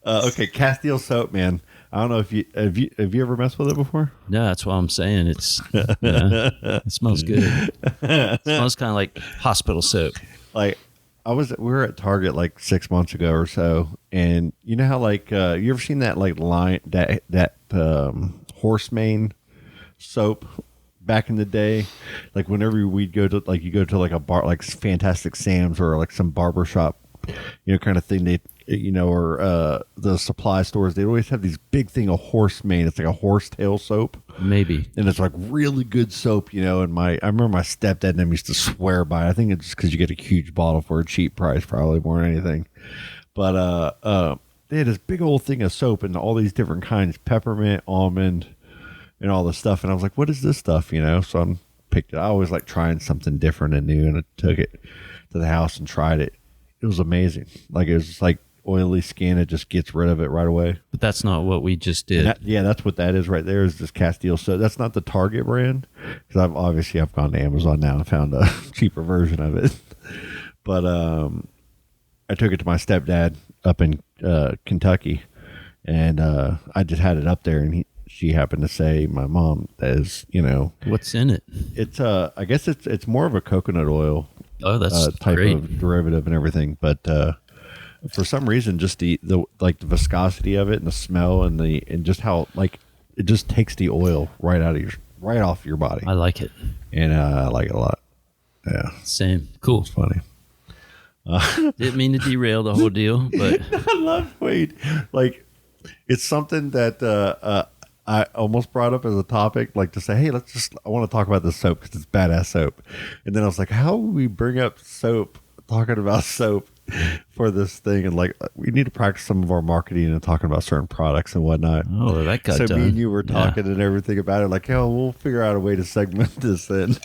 Okay, Castile soap, man. I don't know if you have you ever messed with it before? No, that's what I'm saying. It's it smells good. It smells kind of like hospital soap. Like we were at Target like 6 months ago or so, and you know how like you ever seen that like line that horse mane soap back in the day? Like whenever we'd go to like you go to like a bar like Fantastic Sam's or like some barber shop, you know, kind of thing, they or the supply stores, they always have these big thing of horse mane. It's like a horsetail soap. Maybe. And it's like really good soap, you know, and I remember my stepdad and them used to swear by it. I think it's just because you get a huge bottle for a cheap price, probably more than anything. But they had this big old thing of soap and all these different kinds, peppermint, almond, and all this stuff. And I was like, what is this stuff, you know? So I picked it. I always like trying something different and new, and I took it to the house and tried it. It was amazing. Like, it was just like oily skin. It just gets rid of it right away. But that's not what we just did. That's what that is right there, is this Castile soap. That's not the Target brand, because I've gone to Amazon now and found a cheaper version of it. But I took it to my stepdad up in Kentucky, and I just had it up there, and she happened to say, my mom, is, you know, what's in it? It's I guess it's more of a coconut oil. Oh, that's type great. of derivative and everything, but for some reason, just the viscosity of it and the smell and just how like it just takes the oil right off your body. I like it, and I like it a lot. Yeah, same. Cool. It's funny. Didn't mean to derail the whole deal, but I love Wade. Like, it's something that I almost brought up as a topic, like to say, hey, I want to talk about this soap because it's badass soap. And then I was like, how would we bring up soap, talking about soap for this thing? And like, we need to practice some of our marketing and talking about certain products and whatnot. Oh, that got so done. me and you were talking and everything about it, like, oh, we'll figure out a way to segment this in.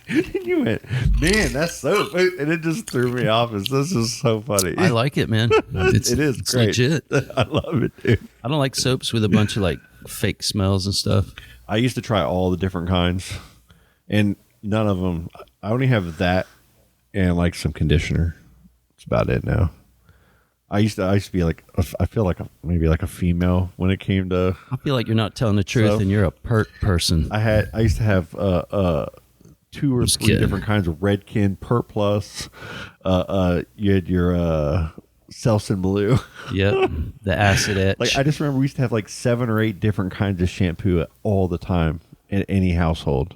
And you went, man, that's soap. And it just threw me off. This is so funny. I like it, man. It's great. legit. I love it, dude. I don't like soaps with a bunch of like fake smells and stuff. I used to try all the different kinds, and none of them. I only have that and like some conditioner. That's about it now. I used to be like, I feel like maybe like a female when it came to. I feel like you're not telling the truth, soap. and you're a pert person. I used to have 2 or 3 different kinds of Redken, Pert Plus. You had your Selsun Blue. Yep, the acid etch. Like, I just remember we used to have like 7 or 8 different kinds of shampoo all the time in any household.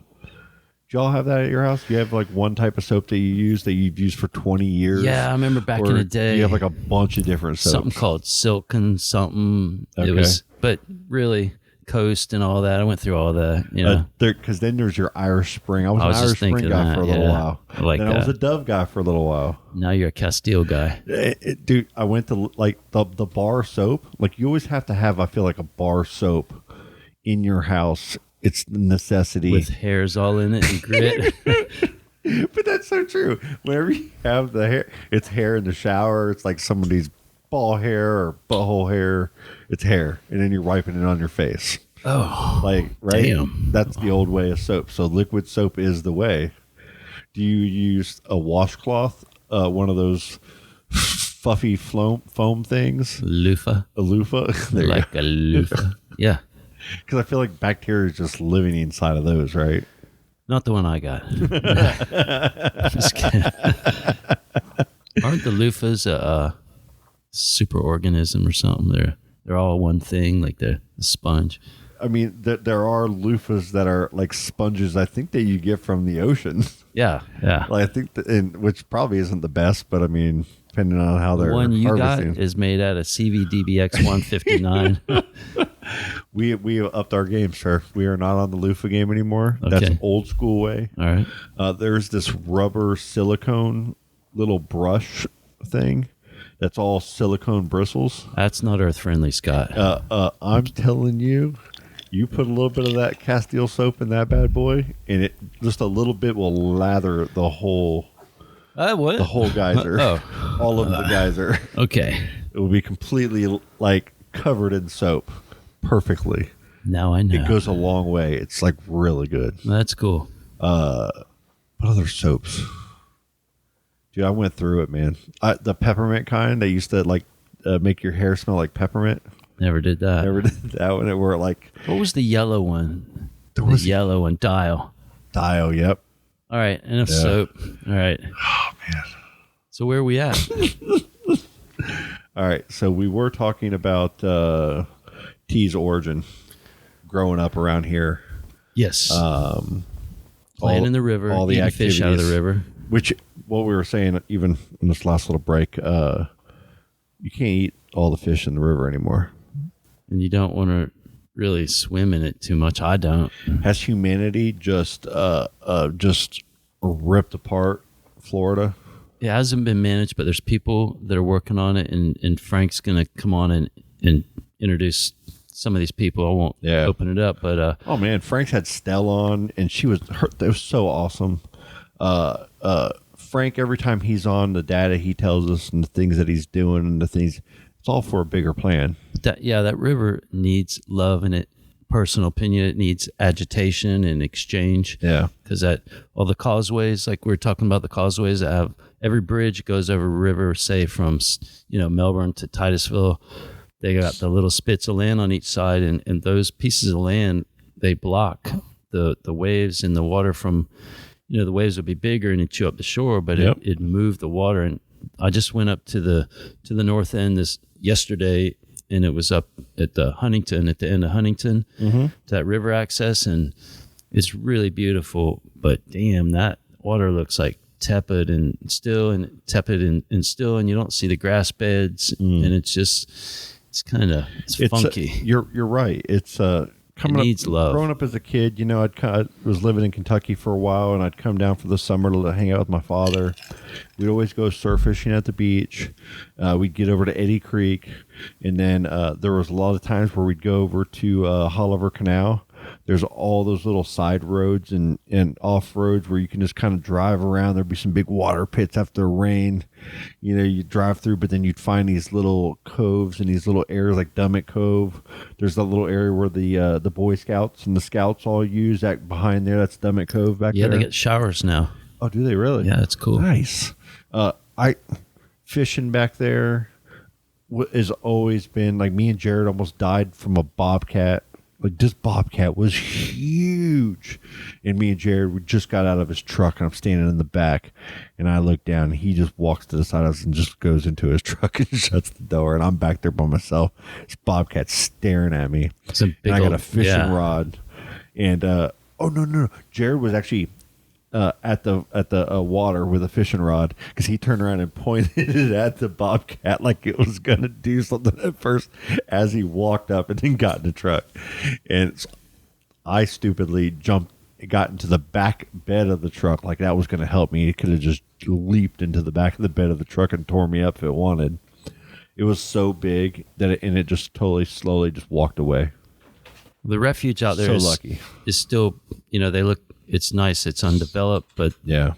Do y'all have that at your house? Do you have like one type of soap that you use that you've used for 20 years? Yeah, I remember back in the day. You have like a bunch of different soaps. Something called Silken something. Okay. It was, but really Coast and all that. I went through all that, you know. Because then there's your Irish Spring. I was an Irish Spring guy for a little while. Then I was a Dove guy for a little while. Now you're a Castile guy. Dude, I went to like the bar soap. Like, you always have to have, I feel like, a bar soap in your house. It's a necessity. With hairs all in it and grit. But that's so true. Whenever you have the hair, it's hair in the shower. It's like somebody's ball hair or butthole hair. It's hair. And then you're wiping it on your face. Oh. Like, right? Damn. That's the old way of soap. So liquid soap is the way. Do you use a washcloth? One of those fluffy foam things? Loofah. A loofah? Like a loofah. Yeah. Because I feel like bacteria is just living inside of those, right? Not the one I got. Just kidding. Aren't the loofahs a superorganism or something? They're all one thing, like they're a sponge. I mean, there are loofahs that are like sponges, I think, that you get from the ocean. Yeah, yeah. Like, I think, which probably isn't the best, but I mean, depending on how they're harvesting. The one you harvesting. got is made out of CVDBX 159. We upped our game, sir. We are not on the loofah game anymore. Okay. That's old school way. All right. There's this rubber silicone little brush thing. That's all silicone bristles. That's not earth friendly, Scott. I'm telling you, you put a little bit of that Castile soap in that bad boy, and it just a little bit will lather the whole What? the whole geyser. Oh. All of the geyser. Okay. It will be completely like covered in soap. perfectly. Now I know. It goes a long way. It's like really good. That's cool. What other soaps? Dude, I went through it, man. The peppermint kind. They used to like make your hair smell like peppermint. Never did that. Never did that one. It were like. What was the yellow one? There was yellow one. Dial. Dial. Yep. All right. Enough soap. All right. Oh man. So where are we at? All right. So we were talking about tea's origin, growing up around here. Yes. Playing in the river, all the eating fish out of the river. Which, what we were saying, even in this last little break, you can't eat all the fish in the river anymore. And you don't want to really swim in it too much. I don't. Has humanity just ripped apart Florida? It hasn't been managed, but there's people that are working on it, and Frank's going to come on and introduce some of these people. I won't open it up, but oh man, Frank's had Stell on, and it was so awesome. Frank, every time he's on, the data he tells us and the things that he's doing and the things, it's all for a bigger plan. That river needs love, and personal opinion, it needs agitation and exchange. Yeah, because all the causeways, like we were talking about, the causeways that have every bridge goes over a river, say from Melbourne to Titusville. They got the little spits of land on each side, and those pieces of land, they block the waves and the water from, the waves would be bigger and it'd chew up the shore, but it moved the water. And I just went up to the north end yesterday, and it was up at the Huntington, at the end of Huntington, to that river access, and it's really beautiful. But damn, that water looks like tepid and still, and tepid and still, and you don't see the grass beds, and it's kind of funky. You're right. It's coming it needs up, love. Growing up as a kid, I was living in Kentucky for a while, and I'd come down for the summer to hang out with my father. We'd always go surf fishing at the beach. We'd get over to Eddy Creek, and then there was a lot of times where we'd go over to Holliver Canal. There's all those little side roads and off roads where you can just kind of drive around. There'd be some big water pits after rain. You drive through, but then you'd find these little coves and these little areas like Dummit Cove. There's that little area where the Boy Scouts and the Scouts all use. That behind there, that's Dummit Cove back there. Yeah, they get showers now. Oh, do they really? Yeah, that's cool. Nice. Fishing back there has always been, like, me and Jared almost died from a bobcat. Like, this bobcat was huge. And me and Jared, we just got out of his truck, and I'm standing in the back. And I look down, and he just walks to the side of us and just goes into his truck and shuts the door. And I'm back there by myself. This bobcat's staring at me. And I got a fishing rod. And, oh, no. Jared was actually at the water with a fishing rod, because he turned around and pointed it at the bobcat like it was going to do something at first as he walked up, and then got in the truck. And I stupidly got into the back bed of the truck like that was going to help me. It could have just leaped into the back of the bed of the truck and tore me up if it wanted. It was so big that it just totally slowly just walked away. The refuge out there is still, it's nice. It's undeveloped, but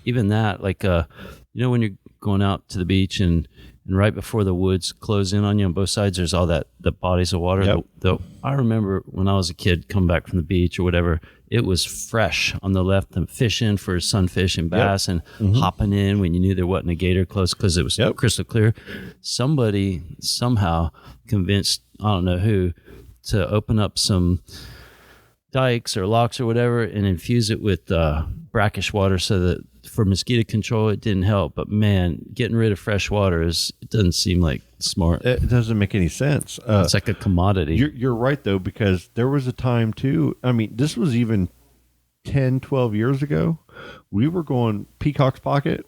even that, like, when you're going out to the beach and right before the woods close in on you on both sides, there's all the bodies of water. Yep. I remember when I was a kid, come back from the beach or whatever, it was fresh on the left and fishing for sunfish and bass and hopping in when you knew there wasn't a gator close because it was crystal clear. Somebody somehow convinced, I don't know who, to open up some dikes or locks or whatever and infuse it with brackish water so that for mosquito control it didn't help. But man, getting rid of fresh water it doesn't seem like smart. It doesn't make any sense. It's like a commodity. You're right, though, because there was a time too. I mean, this was even 10, 12 years ago. We were going Peacock's Pocket,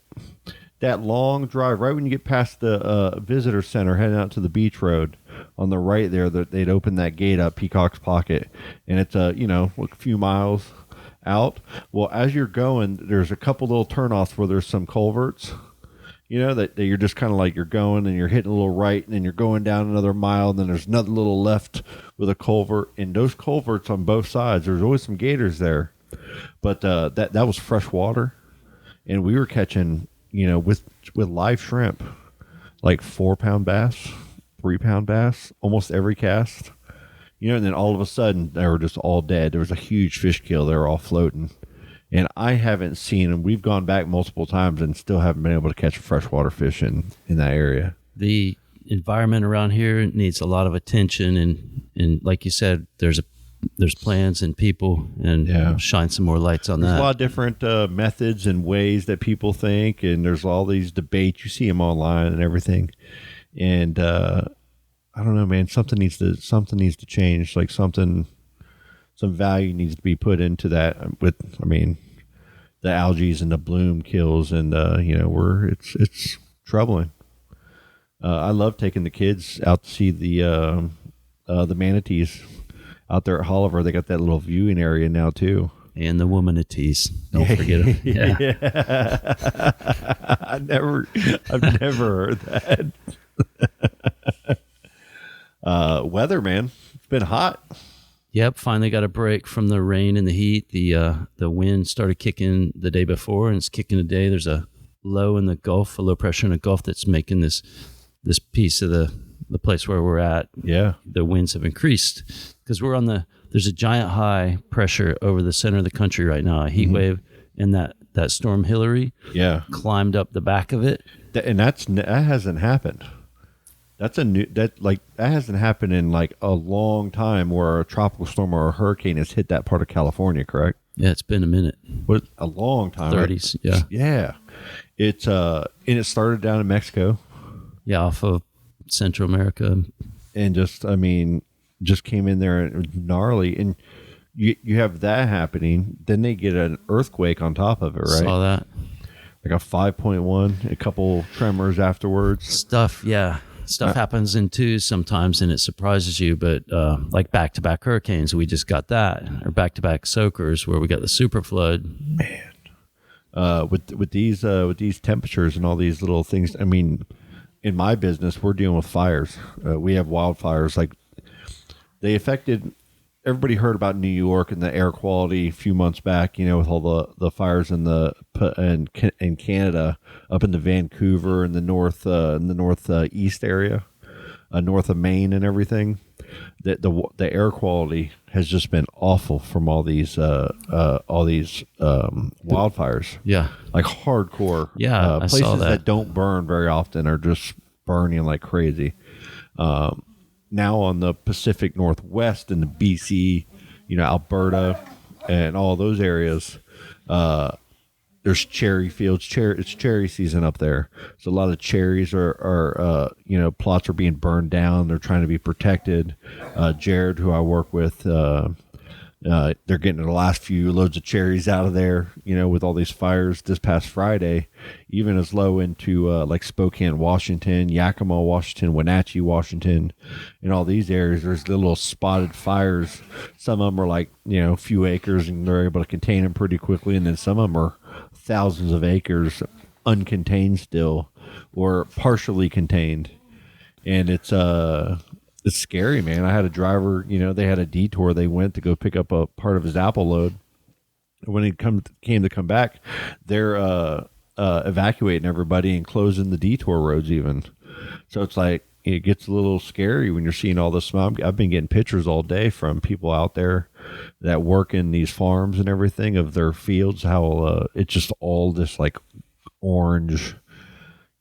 that long drive right when you get past the visitor center heading out to the beach road. On the right there, they'd open that gate up, Peacock's Pocket, and it's a few miles out. Well, as you're going, there's a couple little turnoffs where there's some culverts, that you're just kind of like you're going and you're hitting a little right, and then you're going down another mile, and then there's another little left with a culvert. And those culverts on both sides, there's always some gators there, but that was fresh water, and we were catching, with live shrimp, like 4-pound bass. 3-pound bass almost every cast. And then all of a sudden they were just all dead. There was a huge fish kill. They were all floating. And I haven't seen them. We've gone back multiple times and still haven't been able to catch a freshwater fish in that area. The environment around here needs a lot of attention, and like you said, there's plans and people, and shine some more lights on that. There's a lot of different methods and ways that people think, and there's all these debates. You see them online and everything. And I don't know, man. Something needs to change. Like some value needs to be put into that. The algae and the bloom kills, and it's troubling. I love taking the kids out to see the manatees out there at Holliver. They got that little viewing area now too. And the womanities. Don't forget them. Yeah. I've never heard that. Weather, man. It's been hot. Yep, finally got a break from the rain and the heat. The wind started kicking the day before, and it's kicking today. There's a low in the Gulf, a low pressure in the Gulf that's making this piece of the place where we're at. Yeah. The winds have increased because there's a giant high pressure over the center of the country right now, a heat wave, and that storm Hillary climbed up the back of it. That hasn't happened. That hasn't happened in like a long time where a tropical storm or a hurricane has hit that part of California, correct? Yeah, it's been a minute. What, a long time. 30s, right? yeah. Yeah. It's and it started down in Mexico. Yeah, off of Central America. And just came in there gnarly, and you have that happening, then they get an earthquake on top of it, right? Saw that. Like a 5.1, a couple tremors afterwards. Stuff happens in twos sometimes, and it surprises you. But like back-to-back hurricanes, we just got that, or back-to-back soakers where we got the super flood. Man, with these temperatures and all these little things. In my business, we're dealing with fires. We have wildfires. Like they affected. Everybody heard about New York and the air quality a few months back, with all the fires in Canada, up in the Vancouver and the northeast area, north of Maine and everything. The air quality has just been awful from all these wildfires. Yeah, like hardcore. Yeah, places I saw that don't burn very often are just burning like crazy. Now on the Pacific Northwest and the BC, Alberta and all those areas, there's cherry fields. It's cherry season up there. So a lot of cherries are plots are being burned down. They're trying to be protected. Jared, who I work with, they're getting the last few loads of cherries out of there, with all these fires this past Friday, even as low into like Spokane, Washington, Yakima, Washington, Wenatchee, Washington, and all these areas. There's little spotted fires. Some of them are like, a few acres, and they're able to contain them pretty quickly. And then some of them are thousands of acres uncontained still, or partially contained. And it's scary, man. I had a driver, they had a detour. They went to go pick up a part of his apple load. When he came to come back, they're evacuating everybody and closing the detour roads even. So it's like, it gets a little scary when you're seeing all this smoke. I've been getting pictures all day from people out there that work in these farms and everything of their fields, how it's just all this like orange,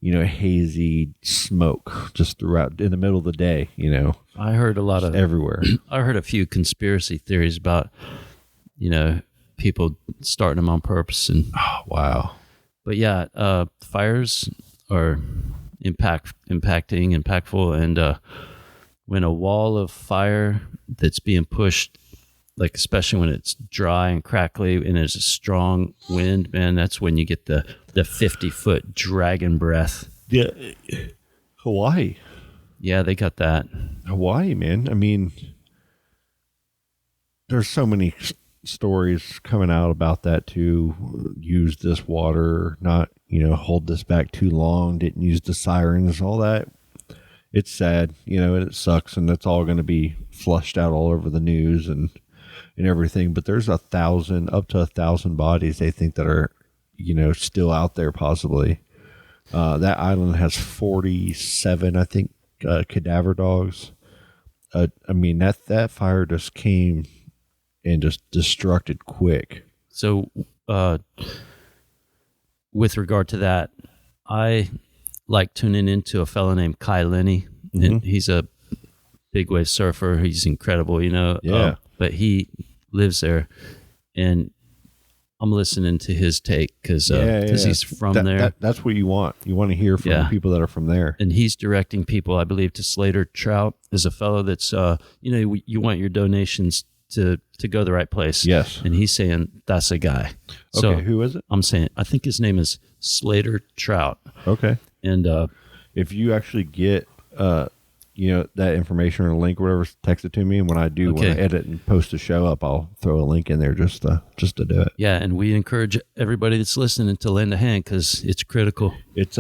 hazy smoke just throughout in the middle of the day, I heard a lot of everywhere. I heard a few conspiracy theories about, people starting them on purpose. And wow. But yeah, fires are impactful. And when a wall of fire that's being pushed, like especially when it's dry and crackly and there's a strong wind, man, that's when you get the 50-foot dragon breath. Yeah. Hawaii. Yeah, they got that. Hawaii, man. There's so many stories coming out about that too. Use this water, not, hold this back too long, didn't use the sirens, all that. It's sad, and it sucks, and it's all going to be flushed out all over the news and everything. But there's up to 1,000 bodies they think that are, still out there possibly. That island has 47, I think, cadaver dogs. I mean, that fire just came and just destructed quick. So, with regard to that, I like tuning into a fellow named Kai Lenny. And he's a big wave surfer. He's incredible, Yeah. But he lives there, and I'm listening to his take because he's from there. That's what you want. You want to hear from the people that are from there. And he's directing people, I believe, to Slater Trout is a fellow that's, you want your donations to go the right place. Yes. And he's saying that's a guy. So Okay, who is it? I'm saying, I think his name is Slater Trout. Okay. And if you actually get, that information or link or whatever, text it to me. And when I edit and post the show up, I'll throw a link in there just to do it. Yeah. And we encourage everybody that's listening to lend a hand because it's critical. It's,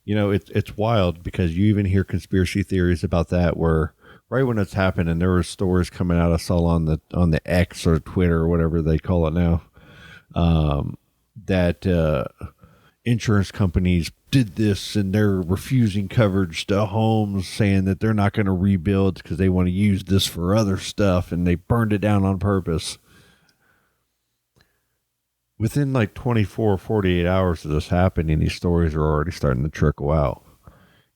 it's wild because you even hear conspiracy theories about that where right when it's happened, and there were stories coming out I saw on the X or Twitter or whatever they call it now, that insurance companies did this and they're refusing coverage to homes, saying that they're not going to rebuild because they want to use this for other stuff, and they burned it down on purpose. Within like 24 or 48 hours of this happening, these stories are already starting to trickle out.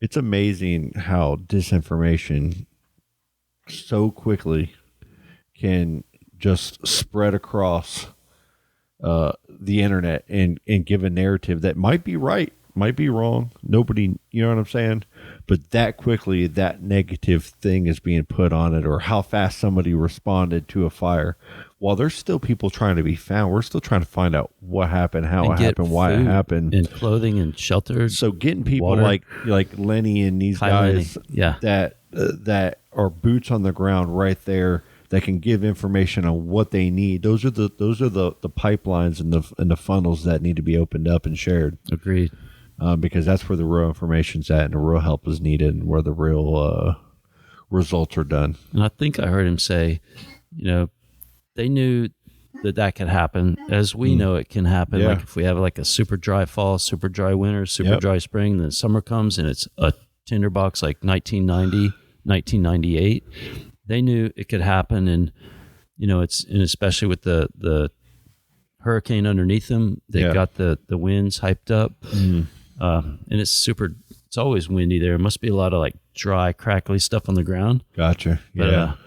It's amazing how disinformation so quickly can just spread across the internet and give a narrative that might be right, might be wrong. Nobody, you know what I'm saying? But that quickly, that negative thing is being put on it, or how fast somebody responded to a fire. While there's still people trying to be found, we're still trying to find out what happened, how it happened, why it happened, and clothing and shelter. So getting people water. like Lenny and these guys that are boots on the ground right there, that can give information on what they need. Those are the pipelines and the funnels that need to be opened up and shared. Agreed. Because that's where the real information's at, and the real help is needed, and where the real results are done. And I think I heard him say, they knew that could happen, as we know it can happen. Yeah. Like if we have like a super dry fall, super dry winter, super dry spring, then summer comes and it's a tinderbox like 1990, 1998. They knew it could happen, and and especially with the hurricane underneath them, they got the winds hyped up, and it's always windy there. It must be a lot of like dry, crackly stuff on the ground. Gotcha. But,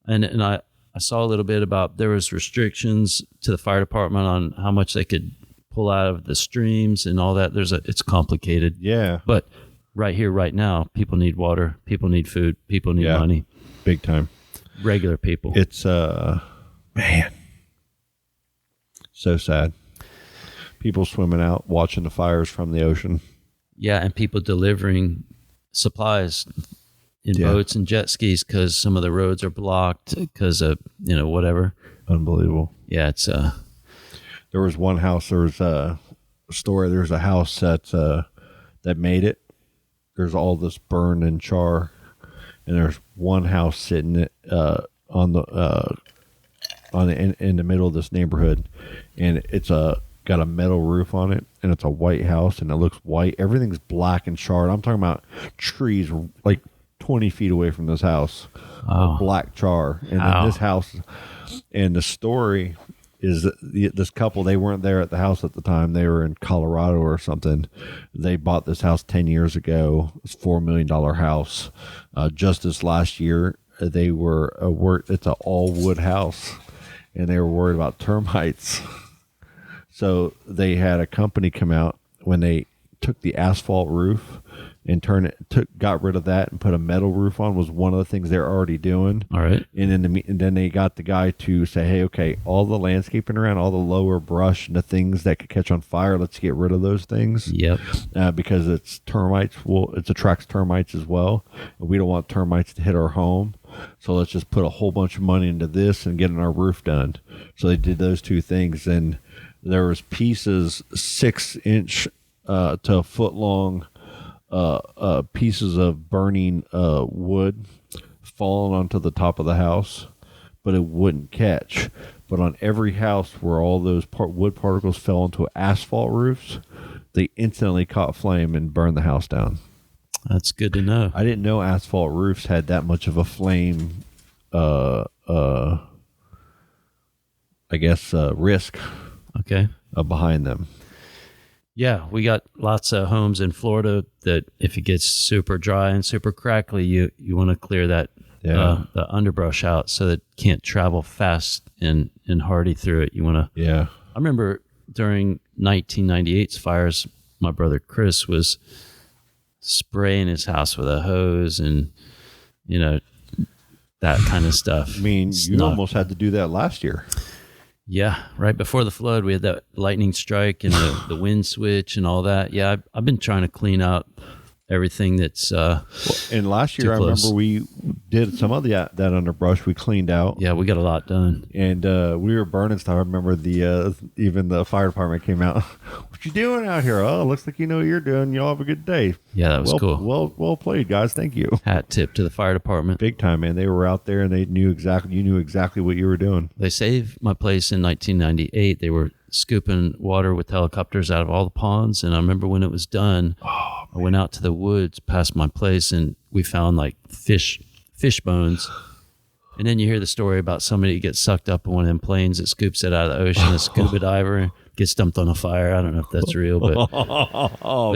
and I saw a little bit about there was restrictions to the fire department on how much they could pull out of the streams and all that. It's complicated. Yeah. But right here, right now, people need water, people need food, people need money. Big time. Regular people. It's man, so sad. People swimming out, watching the fires from the ocean. Yeah, and people delivering supplies in boats and jet skis because some of the roads are blocked because of whatever. Unbelievable. Yeah, it's there was one house. There was a story. There's a house that made it. There's all this burn and char, and there's one house sitting in the middle of this neighborhood, and it's got a metal roof on it, and it's a white house, and it looks white. Everything's black and charred. I'm talking about trees like 20 feet away from this house. Black char. And then this house, and the story is that this couple, they weren't there at the house at the time. They were in Colorado or something. They bought this house 10 years ago. It's a $4 million house. Just this last year, they were it's an all wood townhouse, and they were worried about termites. So they had a company come out when they took the asphalt roof and got rid of that and put a metal roof on. Was one of the things they're already doing. all right. And then they got the guy to say, hey, okay, all the landscaping around, all the lower brush and the things that could catch on fire, let's get rid of those things. Yep. Because it's termites. Well, it attracts termites as well. And we don't want termites to hit our home. So let's just put a whole bunch of money into this and getting our roof done. So they did those two things. And there was pieces 6-inch to a foot long pieces of burning wood falling onto the top of the house, but it wouldn't catch. But on every house where all those wood particles fell onto asphalt roofs, they instantly caught flame and burned the house down. That's good to know. I didn't know asphalt roofs had that much of a flame. I guess risk Okay. behind them. Yeah, we got lots of homes in Florida that if it gets super dry and super crackly, you want to clear that the underbrush out so that it can't travel fast and hardy through it. You want to. Yeah. I remember during 1998's fires, my brother Chris was spraying his house with a hose and that kind of stuff. I mean, you almost had to do that last year. Yeah, right before the flood, we had that lightning strike and the wind switch and all that. Yeah, I've been trying to clean out everything that's and last year I remember we did some of that underbrush we cleaned out. Yeah, we got a lot done. And we were burning stuff. I remember even the fire department came out. What you doing out here? Oh, looks like you know what you're doing. Y'all have a good day. Yeah, that was cool. Well played, guys. Thank you. Hat tip to the fire department. Big time, man. They were out there and you knew exactly what you were doing. They saved my place in 1998. They were scooping water with helicopters out of all the ponds. And I remember when it was done, I went out to the woods past my place and we found like fish bones. And then you hear the story about somebody who gets sucked up in one of them planes that scoops it out of the ocean, a scuba diver gets dumped on a fire. I don't know if that's real, but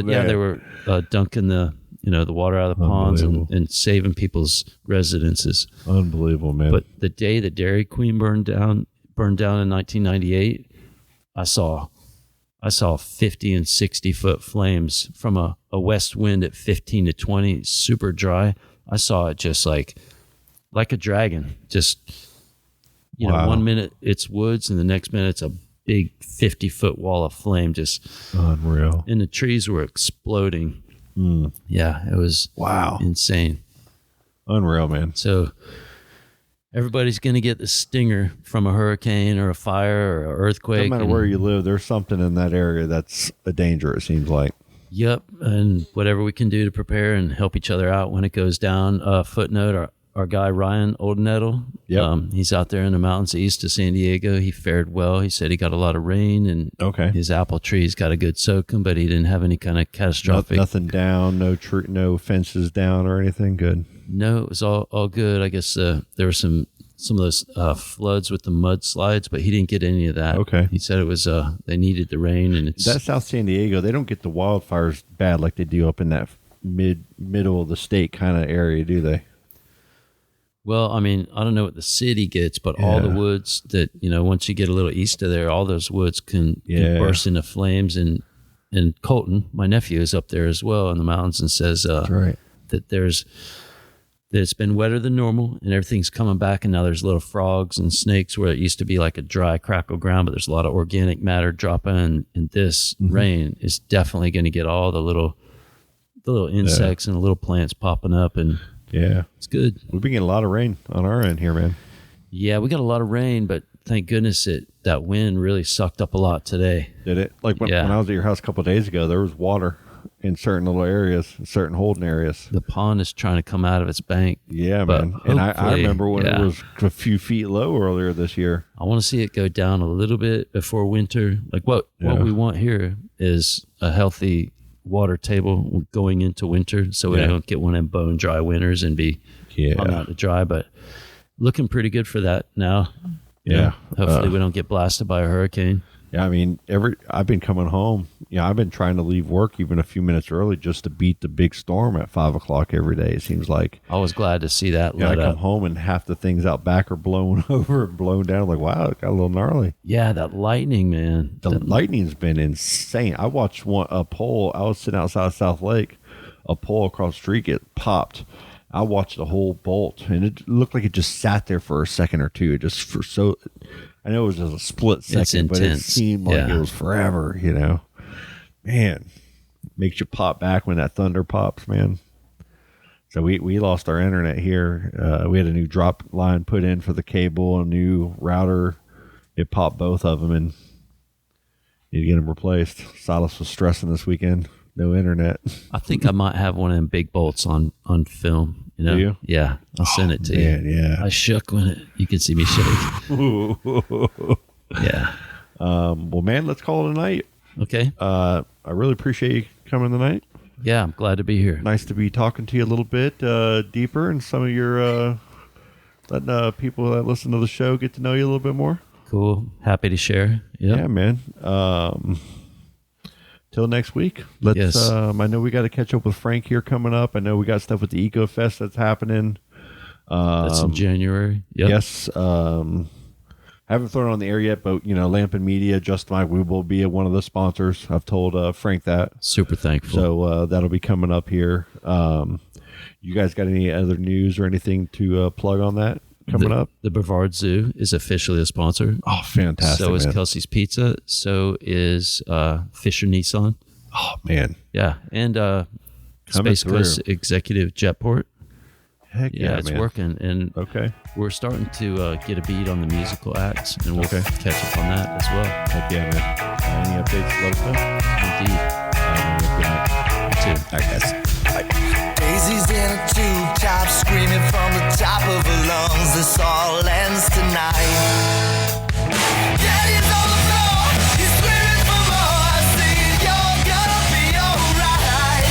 yeah, they were dunking the water out of the ponds and saving people's residences. Unbelievable, man. But the day the Dairy Queen burned down in 1998, I saw 50 and 60 foot flames from a west wind at 15 to 20, super dry. I saw it just like a dragon. Just, Wow. 1 minute it's woods and the next minute it's a big 50-foot wall of flame. Just unreal. And the trees were exploding. Yeah, it was insane. Unreal, man. So everybody's going to get the stinger from a hurricane or a fire or an earthquake. No matter where you live, there's something in that area that's a danger, it seems like. Yep. And whatever we can do to prepare and help each other out when it goes down. Footnote, our guy, Ryan Oldenettle, he's out there in the mountains east of San Diego. He fared well. He said he got a lot of rain and his apple trees got a good soaking, but he didn't have any kind of catastrophic. Nothing down, no fences down or anything. Good. No, it was all good. I guess there were some of those floods with the mudslides, but he didn't get any of that. Okay. He said it was they needed the rain, and that's South San Diego. They don't get the wildfires bad like they do up in that middle of the state kind of area, do they? Well, I mean, I don't know what the city gets, but all the woods that once you get a little east of there, all those woods can burst into flames. And Colton, my nephew, is up there as well in the mountains and says that that it's been wetter than normal and everything's coming back, and now there's little frogs and snakes where it used to be like a dry crackle ground, but there's a lot of organic matter dropping, and this rain is definitely going to get all the little insects and the little plants popping up, and it's good. We've been getting a lot of rain on our end here, man. Yeah, we got a lot of rain, but thank goodness that wind really sucked up a lot today. Did it? Like when I was at your house a couple of days ago, there was water in certain little areas, certain holding areas. The pond is trying to come out of its bank. Yeah, man. And I remember when it was a few feet low earlier this year. I want to see it go down a little bit before winter. Like what we want here is a healthy water table going into winter, so we don't get one of them bone dry winters and be not to dry, but looking pretty good for that now. Hopefully we don't get blasted by a hurricane. Yeah, I mean, I've been coming home. I've been trying to leave work even a few minutes early just to beat the big storm at 5:00 every day. It seems like. I was glad to see that. I come home and half the things out back are blown over and blown down. I'm like, wow, it got a little gnarly. Yeah, that lightning, man. The lightning's been insane. I watched a pole. I was sitting outside South Lake. A pole across the street get popped. I watched the whole bolt, and it looked like it just sat there for a second or two. I know it was just a split second, but it seemed like it was forever, Man, makes you pop back when that thunder pops, man. So we lost our internet here. We had a new drop line put in for the cable, a new router. It popped both of them, and need to get them replaced. Silas was stressing this weekend. No internet. I think I might have one of them big bolts on film. Do you? Yeah, I'll send it to you. Yeah. I shook when you can see me shake. Yeah. Well, man, let's call it a night. Okay. I really appreciate you coming tonight. Yeah, I'm glad to be here. Nice to be talking to you a little bit deeper, and some of your letting people that listen to the show get to know you a little bit more. Cool. Happy to share. Yep. Yeah, man. Till next week. Let's. Yes. I know we got to catch up with Frank here coming up. I know we got stuff with the Eco Fest that's happening. That's in January. Yep. Yes. Haven't thrown it on the air yet, but Lampin Media, we will be one of the sponsors. I've told Frank that. Super thankful. So that'll be coming up here. You guys got any other news or anything to plug on that coming up? The Brevard Zoo is officially a sponsor. Oh, fantastic! So is man. Kelsey's Pizza. So is Fisher Nissan. Oh man, yeah, and Space Coast Executive Jetport. Heck yeah, it's man. working, and okay, we're starting to get a beat on the musical acts, and we'll catch up on that as well. Heck yeah, man. Any updates? Let us know. Indeed. You too. All right, guys. Bye. Daisies in a tube top, screaming from the top of her lungs. This all ends tonight. Daddy's on the floor, he's screaming for more. Saying you're gonna be alright.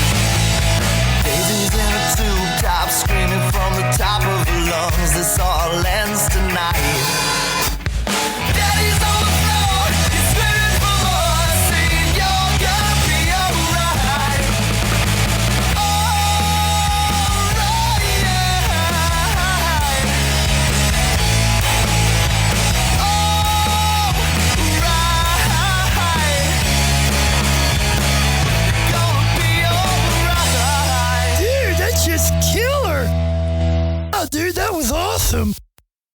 Daisies in a tube top, screaming from the top of her lungs. This all ends tonight. Daddy's on the floor, he's screaming for more. Saying you're gonna be alright. Dude, that's just killer! Oh, dude, that was awesome!